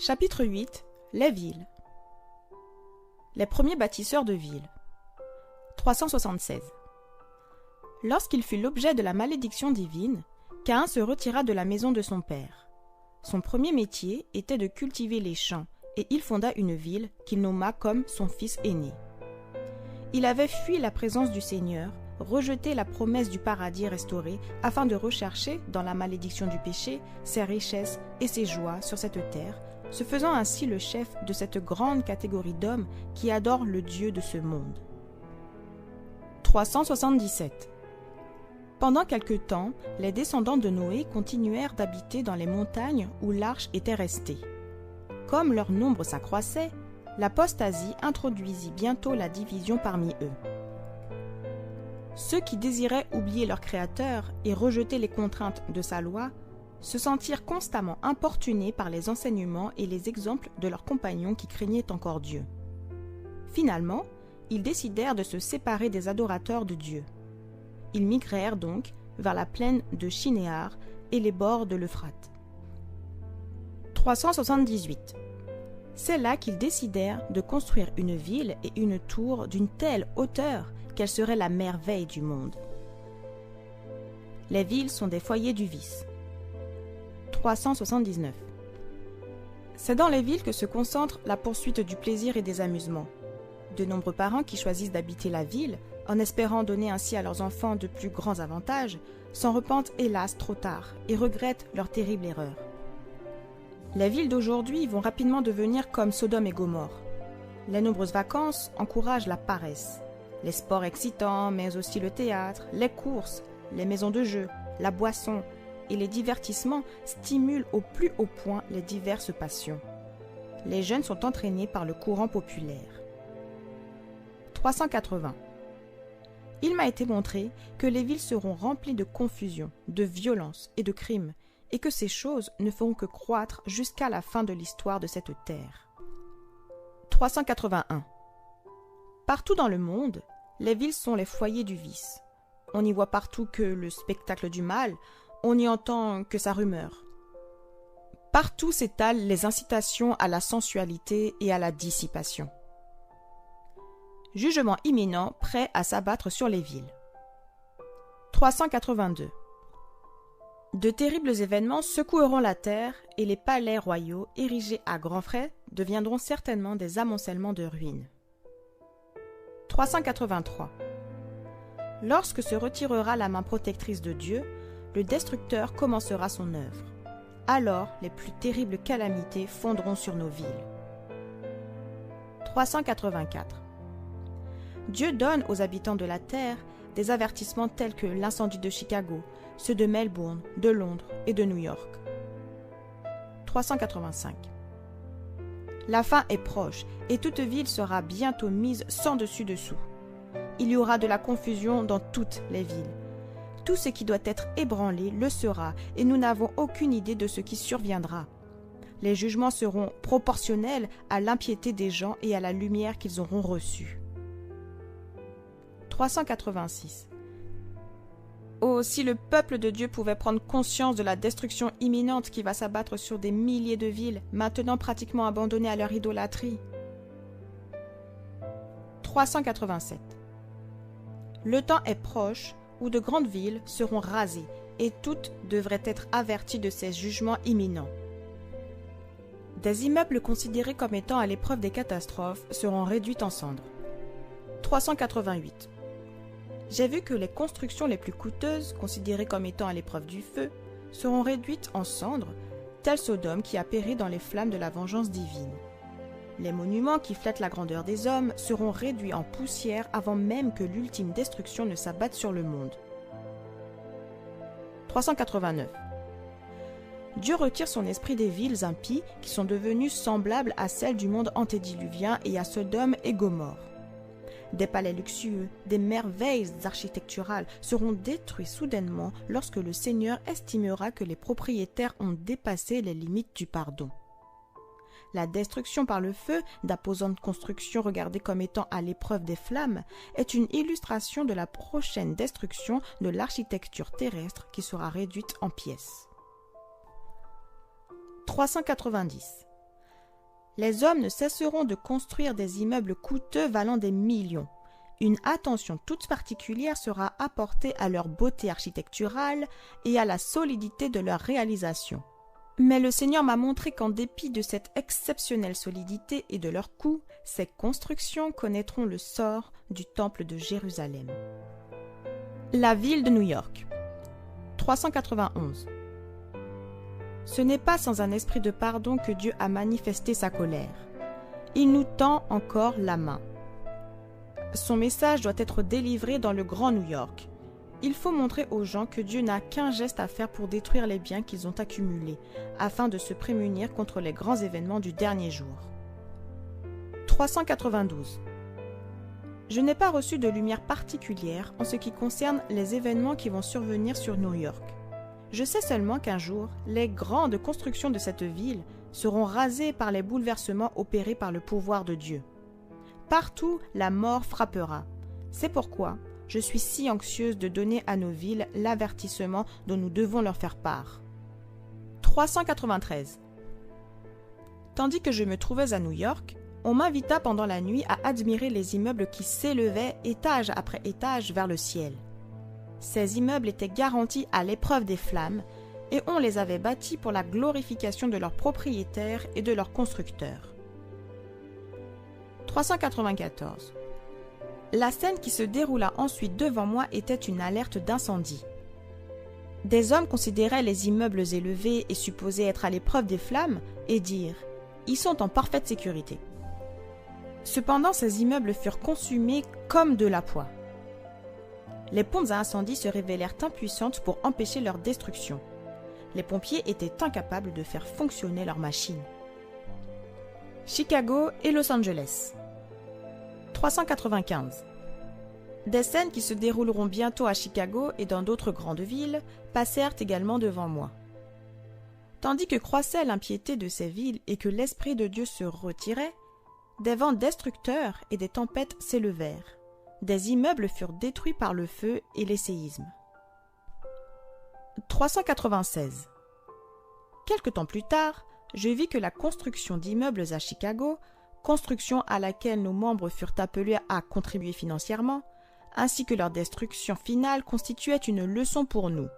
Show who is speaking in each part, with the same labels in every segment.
Speaker 1: Chapitre 8. Les villes. Les premiers bâtisseurs de villes. 376. Lorsqu'il fut l'objet de la malédiction divine, Caïn se retira de la maison de son père. Son premier métier était de cultiver les champs, et il fonda une ville qu'il nomma comme son fils aîné. Il avait fui la présence du Seigneur, rejeté la promesse du paradis restauré, afin de rechercher, dans la malédiction du péché, ses richesses et ses joies sur cette terre, se faisant ainsi le chef de cette grande catégorie d'hommes qui adorent le Dieu de ce monde. 377. Pendant quelque temps, les descendants de Noé continuèrent d'habiter dans les montagnes où l'arche était restée. Comme leur nombre s'accroissait, l'apostasie introduisit bientôt la division parmi eux. Ceux qui désiraient oublier leur Créateur et rejeter les contraintes de sa loi se sentirent constamment importunés par les enseignements et les exemples de leurs compagnons qui craignaient encore Dieu. Finalement, ils décidèrent de se séparer des adorateurs de Dieu. Ils migrèrent donc vers la plaine de Shinéar et les bords de l'Euphrate. 378. C'est là qu'ils décidèrent de construire une ville et une tour d'une telle hauteur qu'elle serait la merveille du monde. Les villes sont des foyers du vice. 379. C'est dans les villes que se concentre la poursuite du plaisir et des amusements. De nombreux parents qui choisissent d'habiter la ville, en espérant donner ainsi à leurs enfants de plus grands avantages, s'en repentent hélas trop tard et regrettent leur terrible erreur. Les villes d'aujourd'hui vont rapidement devenir comme Sodome et Gomorrhe. Les nombreuses vacances encouragent la paresse. Les sports excitants, mais aussi le théâtre, les courses, les maisons de jeux, la boisson et les divertissements stimulent au plus haut point les diverses passions. Les jeunes sont entraînés par le courant populaire. 380. Il m'a été montré que les villes seront remplies de confusion, de violence et de crimes, et que ces choses ne feront que croître jusqu'à la fin de l'histoire de cette terre. 381. Partout dans le monde, les villes sont les foyers du vice. On n'y voit partout que le spectacle du mal, on n'y entend que sa rumeur. Partout s'étalent les incitations à la sensualité et à la dissipation. Jugement imminent prêt à s'abattre sur les villes. 382. De terribles événements secoueront la terre et les palais royaux érigés à grands frais deviendront certainement des amoncellements de ruines. 383. Lorsque se retirera la main protectrice de Dieu, le destructeur commencera son œuvre. Alors les plus terribles calamités fondront sur nos villes. 384. Dieu donne aux habitants de la terre des avertissements tels que l'incendie de Chicago, ceux de Melbourne, de Londres et de New York. 385. La fin est proche et toute ville sera bientôt mise sans dessus-dessous. Il y aura de la confusion dans toutes les villes. Tout ce qui doit être ébranlé le sera et nous n'avons aucune idée de ce qui surviendra. Les jugements seront proportionnels à l'impiété des gens et à la lumière qu'ils auront reçue. 386. Oh, si le peuple de Dieu pouvait prendre conscience de la destruction imminente qui va s'abattre sur des milliers de villes, maintenant pratiquement abandonnées à leur idolâtrie. 387. Le temps est proche où de grandes villes seront rasées et toutes devraient être averties de ces jugements imminents. Des immeubles considérés comme étant à l'épreuve des catastrophes seront réduits en cendres. 388. J'ai vu que les constructions les plus coûteuses, considérées comme étant à l'épreuve du feu, seront réduites en cendres, tel Sodome qui a péri dans les flammes de la vengeance divine. Les monuments qui flattent la grandeur des hommes seront réduits en poussière avant même que l'ultime destruction ne s'abatte sur le monde. 389. Dieu retire son esprit des villes impies qui sont devenues semblables à celles du monde antédiluvien et à Sodome et Gomorrhe. Des palais luxueux, des merveilles architecturales seront détruits soudainement lorsque le Seigneur estimera que les propriétaires ont dépassé les limites du pardon. La destruction par le feu d'imposantes constructions regardées comme étant à l'épreuve des flammes est une illustration de la prochaine destruction de l'architecture terrestre qui sera réduite en pièces. 390. les hommes ne cesseront de construire des immeubles coûteux valant des millions. Une attention toute particulière sera apportée à leur beauté architecturale et à la solidité de leur réalisation. Mais le Seigneur m'a montré qu'en dépit de cette exceptionnelle solidité et de leur coût, ces constructions connaîtront le sort du temple de Jérusalem. La ville de New York. 391. Ce n'est pas sans un esprit de pardon que Dieu a manifesté sa colère. Il nous tend encore la main. Son message doit être délivré dans le Grand New York. Il faut montrer aux gens que Dieu n'a qu'un geste à faire pour détruire les biens qu'ils ont accumulés, afin de se prémunir contre les grands événements du dernier jour. 392. Je n'ai pas reçu de lumière particulière en ce qui concerne les événements qui vont survenir sur New York. Je sais seulement qu'un jour, les grandes constructions de cette ville seront rasées par les bouleversements opérés par le pouvoir de Dieu. Partout, la mort frappera. C'est pourquoi je suis si anxieuse de donner à nos villes l'avertissement dont nous devons leur faire part. 393. Tandis que je me trouvais à New York, on m'invita pendant la nuit à admirer les immeubles qui s'élevaient étage après étage vers le ciel. Ces immeubles étaient garantis à l'épreuve des flammes et on les avait bâtis pour la glorification de leurs propriétaires et de leurs constructeurs. 394. La scène qui se déroula ensuite devant moi était une alerte d'incendie. Des hommes considéraient les immeubles élevés et supposés être à l'épreuve des flammes et dirent « Ils sont en parfaite sécurité ». Cependant, ces immeubles furent consumés comme de la poix. Les pompes à incendie se révélèrent impuissantes pour empêcher leur destruction. Les pompiers étaient incapables de faire fonctionner leurs machines. Chicago et Los Angeles. 395. Des scènes qui se dérouleront bientôt à Chicago et dans d'autres grandes villes passèrent également devant moi. Tandis que croissait l'impiété de ces villes et que l'Esprit de Dieu se retirait, des vents destructeurs et des tempêtes s'élevèrent. Des immeubles furent détruits par le feu et les séismes. 396. Quelque temps plus tard, je vis que la construction d'immeubles à Chicago, construction à laquelle nos membres furent appelés à contribuer financièrement, ainsi que leur destruction finale constituait une leçon pour nous.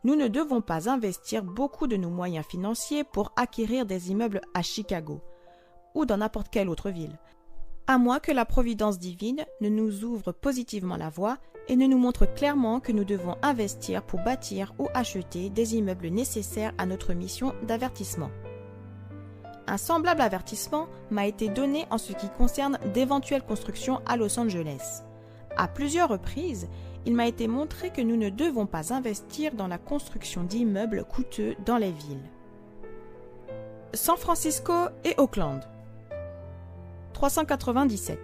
Speaker 1: Nous ne devons pas investir beaucoup de nos moyens financiers pour acquérir des immeubles à Chicago ou dans n'importe quelle autre ville, à moins que la providence divine ne nous ouvre positivement la voie et ne nous montre clairement que nous devons investir pour bâtir ou acheter des immeubles nécessaires à notre mission d'avertissement. Un semblable avertissement m'a été donné en ce qui concerne d'éventuelles constructions à Los Angeles. À plusieurs reprises, il m'a été montré que nous ne devons pas investir dans la construction d'immeubles coûteux dans les villes. San Francisco et Oakland. 397.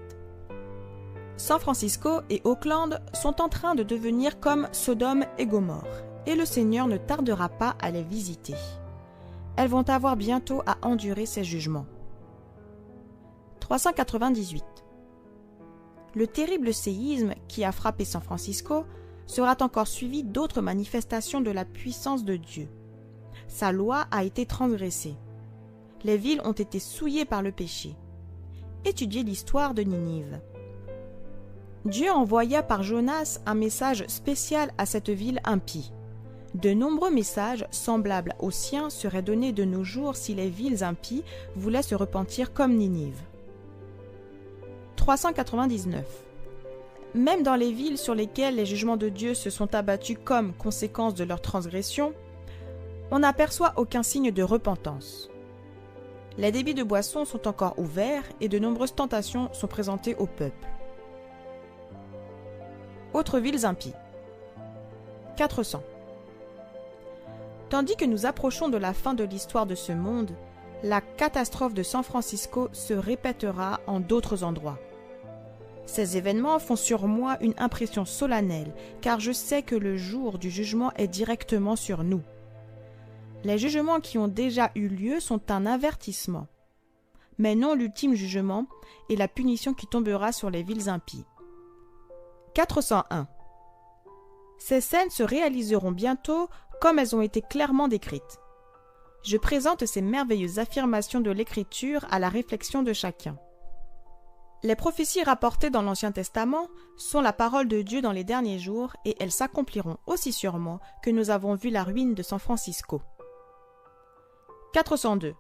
Speaker 1: San Francisco et Oakland sont en train de devenir comme Sodome et Gomorrhe, et le Seigneur ne tardera pas à les visiter. Elles vont avoir bientôt à endurer ces jugements. 398. Le terrible séisme qui a frappé San Francisco sera encore suivi d'autres manifestations de la puissance de Dieu. Sa loi a été transgressée. Les villes ont été souillées par le péché. Étudiez l'histoire de Ninive. Dieu envoya par Jonas un message spécial à cette ville impie. De nombreux messages semblables aux siens seraient donnés de nos jours si les villes impies voulaient se repentir comme Ninive. 399. Même dans les villes sur lesquelles les jugements de Dieu se sont abattus comme conséquence de leur transgression, on n'aperçoit aucun signe de repentance. Les débits de boissons sont encore ouverts et de nombreuses tentations sont présentées au peuple. Autres villes impies. 400. Tandis que nous approchons de la fin de l'histoire de ce monde, la catastrophe de San Francisco se répétera en d'autres endroits. Ces événements font sur moi une impression solennelle, car je sais que le jour du jugement est directement sur nous. Les jugements qui ont déjà eu lieu sont un avertissement, mais non l'ultime jugement et la punition qui tombera sur les villes impies. 401. Ces scènes se réaliseront bientôt comme elles ont été clairement décrites. je présente ces merveilleuses affirmations de l'Écriture à la réflexion de chacun. Les prophéties rapportées dans l'Ancien Testament sont la parole de Dieu dans les derniers jours et elles s'accompliront aussi sûrement que nous avons vu la ruine de San Francisco. 402.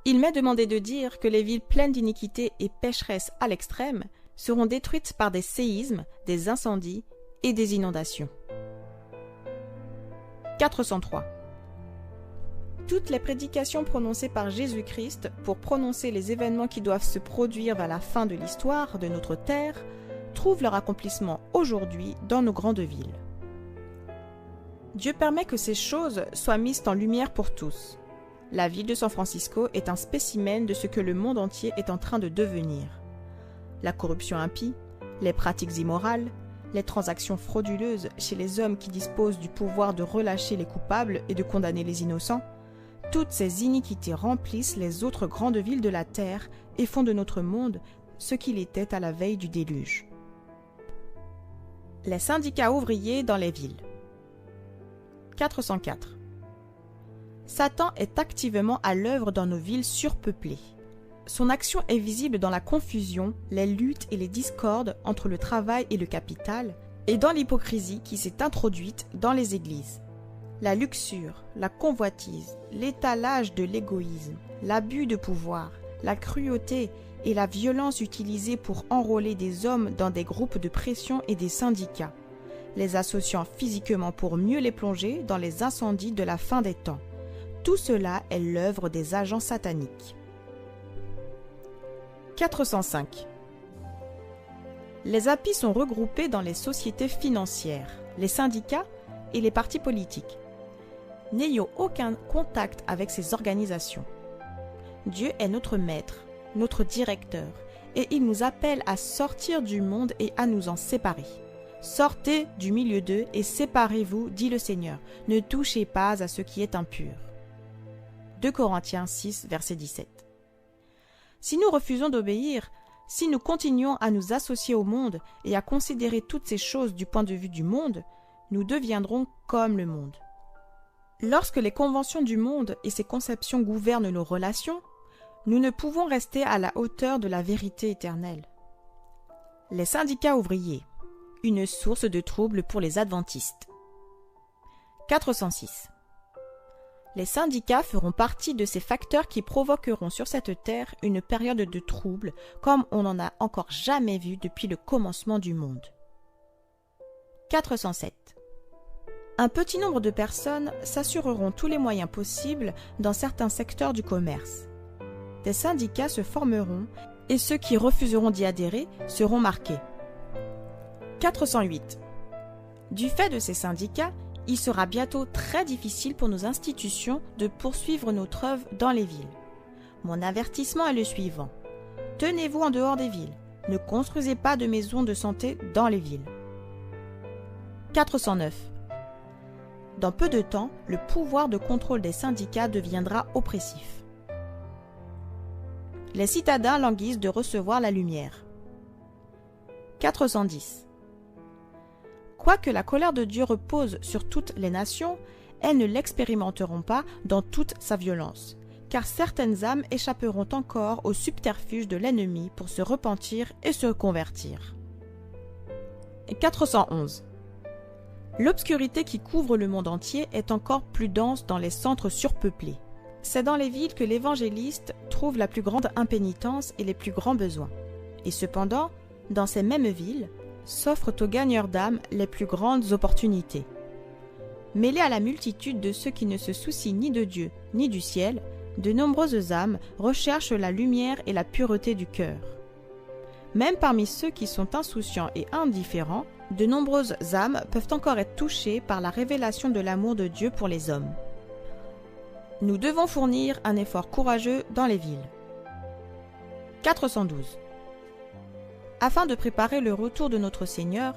Speaker 1: Il m'est demandé de dire que les villes pleines d'iniquité et pécheresses à l'extrême seront détruites par des séismes, des incendies et des inondations. 403. Toutes les prédications prononcées par Jésus-Christ pour prononcer les événements qui doivent se produire vers la fin de l'histoire de notre terre trouvent leur accomplissement aujourd'hui dans nos grandes villes. Dieu permet que ces choses soient mises en lumière pour tous. La ville de San Francisco est un spécimen de ce que le monde entier est en train de devenir. La corruption impie, les pratiques immorales, les transactions frauduleuses chez les hommes qui disposent du pouvoir de relâcher les coupables et de condamner les innocents, toutes ces iniquités remplissent les autres grandes villes de la terre et font de notre monde ce qu'il était à la veille du déluge. Les syndicats ouvriers dans les villes. 404. Satan est activement à l'œuvre dans nos villes surpeuplées. Son action est visible dans la confusion, les luttes et les discordes entre le travail et le capital, et dans l'hypocrisie qui s'est introduite dans les églises. La luxure, la convoitise, l'étalage de l'égoïsme, l'abus de pouvoir, la cruauté et la violence utilisées pour enrôler des hommes dans des groupes de pression et des syndicats, les associant physiquement pour mieux les plonger dans les incendies de la fin des temps. Tout cela est l'œuvre des agents sataniques. 405. Les appis sont regroupés dans les sociétés financières, les syndicats et les partis politiques. N'ayons aucun contact avec ces organisations. Dieu est notre maître, notre directeur, et il nous appelle à sortir du monde et à nous en séparer. Sortez du milieu d'eux et séparez-vous, dit le Seigneur. Ne touchez pas à ce qui est impur. 2 Corinthiens 6, verset 17. Si nous refusons d'obéir, si nous continuons à nous associer au monde et à considérer toutes ces choses du point de vue du monde, nous deviendrons comme le monde. Lorsque les conventions du monde et ses conceptions gouvernent nos relations, nous ne pouvons rester à la hauteur de la vérité éternelle. Les syndicats ouvriers, une source de troubles pour les adventistes. 406. Les syndicats feront partie de ces facteurs qui provoqueront sur cette terre une période de trouble comme on n'en a encore jamais vu depuis le commencement du monde. 407. Un petit nombre de personnes s'assureront tous les moyens possibles dans certains secteurs du commerce. Des syndicats se formeront et ceux qui refuseront d'y adhérer seront marqués. 408. Du fait de ces syndicats, il sera bientôt très difficile pour nos institutions de poursuivre notre œuvre dans les villes. Mon avertissement est le suivant. Tenez-vous en dehors des villes. Ne construisez pas de maisons de santé dans les villes. 409. Dans peu de temps, le pouvoir de contrôle des syndicats deviendra oppressif. Les citadins languissent de recevoir la lumière. 410. Quoique la colère de Dieu repose sur toutes les nations, elles ne l'expérimenteront pas dans toute sa violence, car certaines âmes échapperont encore au subterfuge de l'ennemi pour se repentir et se convertir. 411. L'obscurité qui couvre le monde entier est encore plus dense dans les centres surpeuplés. C'est dans les villes que l'évangéliste trouve la plus grande impénitence et les plus grands besoins. Et cependant, dans ces mêmes villes, s'offrent aux gagneurs d'âmes les plus grandes opportunités. Mêlés à la multitude de ceux qui ne se soucient ni de Dieu ni du ciel, de nombreuses âmes recherchent la lumière et la pureté du cœur. Même parmi ceux qui sont insouciants et indifférents, de nombreuses âmes peuvent encore être touchées par la révélation de l'amour de Dieu pour les hommes. Nous devons fournir un effort courageux dans les villes. 412. Afin de préparer le retour de notre Seigneur,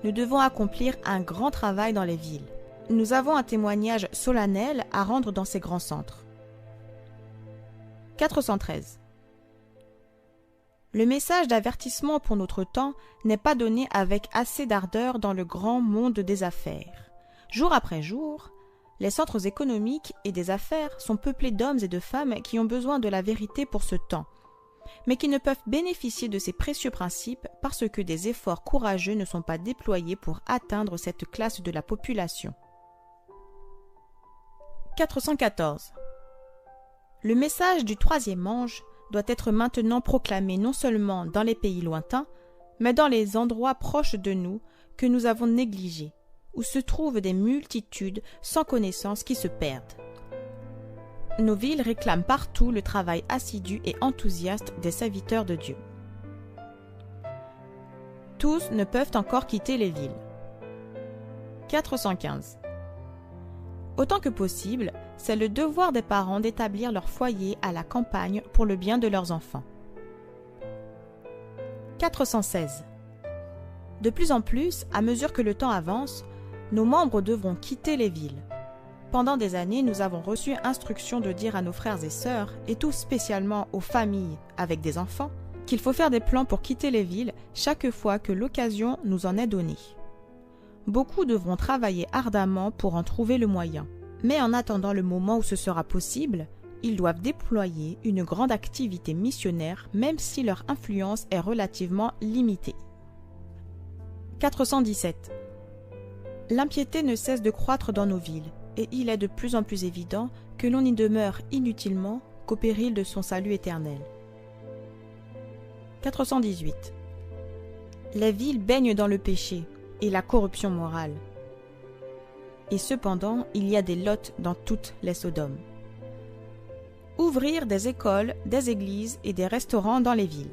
Speaker 1: nous devons accomplir un grand travail dans les villes. Nous avons un témoignage solennel à rendre dans ces grands centres. 413. Le message d'avertissement pour notre temps n'est pas donné avec assez d'ardeur dans le grand monde des affaires. Jour après jour, Les centres économiques et des affaires sont peuplés d'hommes et de femmes qui ont besoin de la vérité pour ce temps, mais qui ne peuvent bénéficier de ces précieux principes parce que des efforts courageux ne sont pas déployés pour atteindre cette classe de la population. 414. Le message du troisième ange doit être maintenant proclamé non seulement dans les pays lointains, mais dans les endroits proches de nous que nous avons négligés, où se trouvent des multitudes sans connaissance qui se perdent. Nos villes réclament partout le travail assidu et enthousiaste des serviteurs de Dieu. Tous ne peuvent encore quitter les villes. 415. Autant que possible, c'est le devoir des parents d'établir leur foyer à la campagne pour le bien de leurs enfants. 416. De plus en plus, à mesure que le temps avance, nos membres devront quitter les villes. Pendant des années, nous avons reçu instruction de dire à nos frères et sœurs, et tout spécialement aux familles avec des enfants, qu'il faut faire des plans pour quitter les villes chaque fois que l'occasion nous en est donnée. Beaucoup devront travailler ardemment pour en trouver le moyen. Mais en attendant le moment où ce sera possible, ils doivent déployer une grande activité missionnaire même si leur influence est relativement limitée. 417. L'impiété ne cesse de croître dans nos villes, et il est de plus en plus évident que l'on y demeure inutilement qu'au péril de son salut éternel. 418. Les villes baignent dans le péché et la corruption morale. Et cependant, il y a des Lots dans toutes les Sodomes. Ouvrir des écoles, des églises et des restaurants dans les villes.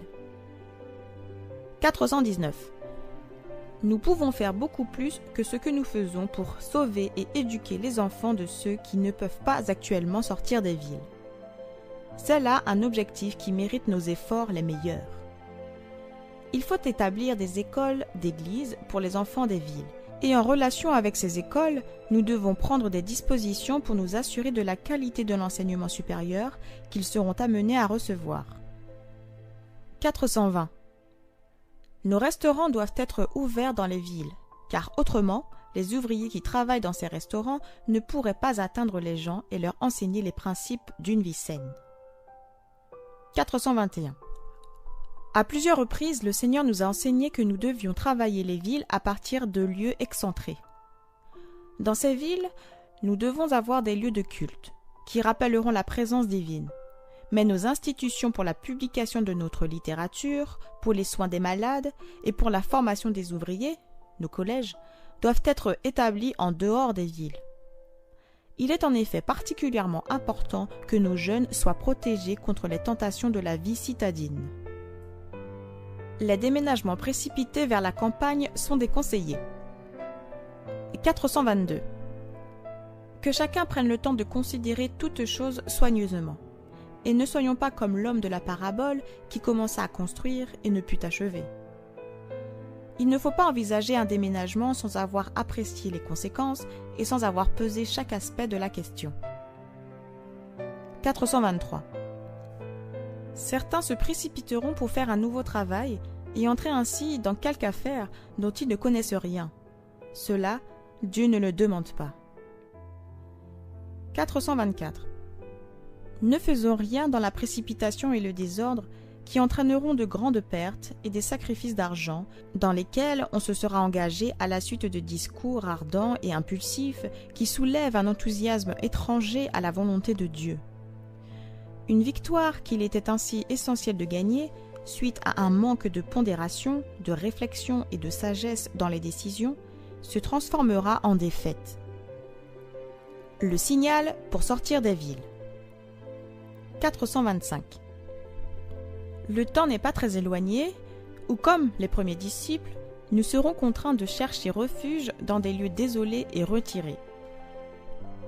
Speaker 1: 419. Nous pouvons faire beaucoup plus que ce que nous faisons pour sauver et éduquer les enfants de ceux qui ne peuvent pas actuellement sortir des villes. C'est là un objectif qui mérite nos efforts les meilleurs. Il faut établir des écoles d'église pour les enfants des villes. Et en relation avec ces écoles, nous devons prendre des dispositions pour nous assurer de la qualité de l'enseignement supérieur qu'ils seront amenés à recevoir. 420. Nos restaurants doivent être ouverts dans les villes, car autrement, les ouvriers qui travaillent dans ces restaurants ne pourraient pas atteindre les gens et leur enseigner les principes d'une vie saine. 421. À plusieurs reprises, le Seigneur nous a enseigné que nous devions travailler les villes à partir de lieux excentrés. Dans ces villes, nous devons avoir des lieux de culte, qui rappelleront la présence divine. Mais nos institutions pour la publication de notre littérature, pour les soins des malades et pour la formation des ouvriers, nos collèges, doivent être établies en dehors des villes. Il est en effet particulièrement important que nos jeunes soient protégés contre les tentations de la vie citadine. Les déménagements précipités vers la campagne sont déconseillés. 422. Que chacun prenne le temps de considérer toutes choses soigneusement. Et ne soyons pas comme l'homme de la parabole qui commença à construire et ne put achever. Il ne faut pas envisager un déménagement sans avoir apprécié les conséquences et sans avoir pesé chaque aspect de la question. 423. Certains se précipiteront pour faire un nouveau travail et entrer ainsi dans quelque affaire dont ils ne connaissent rien. Cela, Dieu ne le demande pas. 424. Ne faisons rien dans la précipitation et le désordre qui entraîneront de grandes pertes et des sacrifices d'argent dans lesquels on se sera engagé à la suite de discours ardents et impulsifs qui soulèvent un enthousiasme étranger à la volonté de Dieu. Une victoire qu'il était ainsi essentiel de gagner, suite à un manque de pondération, de réflexion et de sagesse dans les décisions, se transformera en défaite. Le signal pour sortir des villes. 425. Le temps n'est pas très éloigné, où, comme les premiers disciples, nous serons contraints de chercher refuge dans des lieux désolés et retirés.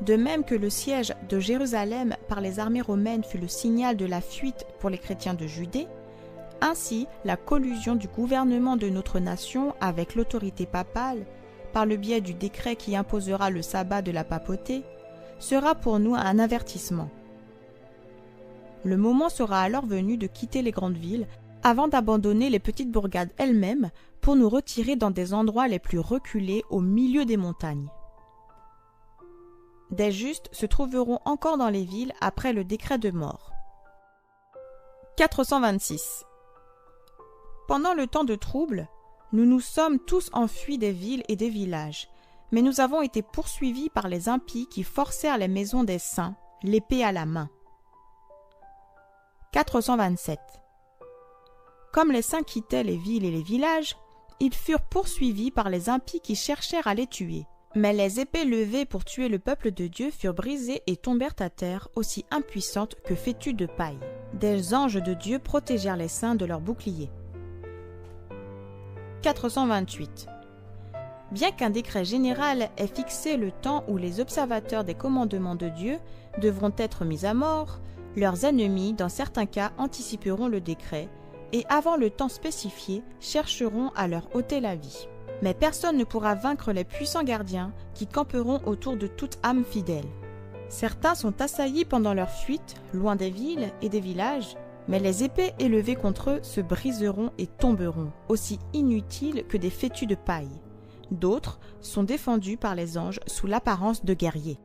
Speaker 1: De même que le siège de Jérusalem par les armées romaines fut le signal de la fuite pour les chrétiens de Judée, ainsi la collusion du gouvernement de notre nation avec l'autorité papale, par le biais du décret qui imposera le sabbat de la papauté, sera pour nous un avertissement. Le moment sera alors venu de quitter les grandes villes avant d'abandonner les petites bourgades elles-mêmes pour nous retirer dans des endroits les plus reculés au milieu des montagnes. Des justes se trouveront encore dans les villes après le décret de mort. 426. Pendant le temps de trouble, nous nous sommes tous enfuis des villes et des villages, mais nous avons été poursuivis par les impies qui forcèrent les maisons des saints, l'épée à la main. 427. Comme les saints quittaient les villes et les villages, ils furent poursuivis par les impies qui cherchèrent à les tuer. Mais les épées levées pour tuer le peuple de Dieu furent brisées et tombèrent à terre, aussi impuissantes que vêtues de paille. Des anges de Dieu protégèrent les saints de leurs boucliers. 428. Bien qu'un décret général ait fixé le temps où les observateurs des commandements de Dieu devront être mis à mort, leurs ennemis, dans certains cas, anticiperont le décret et, avant le temps spécifié, chercheront à leur ôter la vie. Mais personne ne pourra vaincre les puissants gardiens qui camperont autour de toute âme fidèle. Certains sont assaillis pendant leur fuite, loin des villes et des villages, mais les épées élevées contre eux se briseront et tomberont, aussi inutiles que des fétus de paille. D'autres sont défendus par les anges sous l'apparence de guerriers.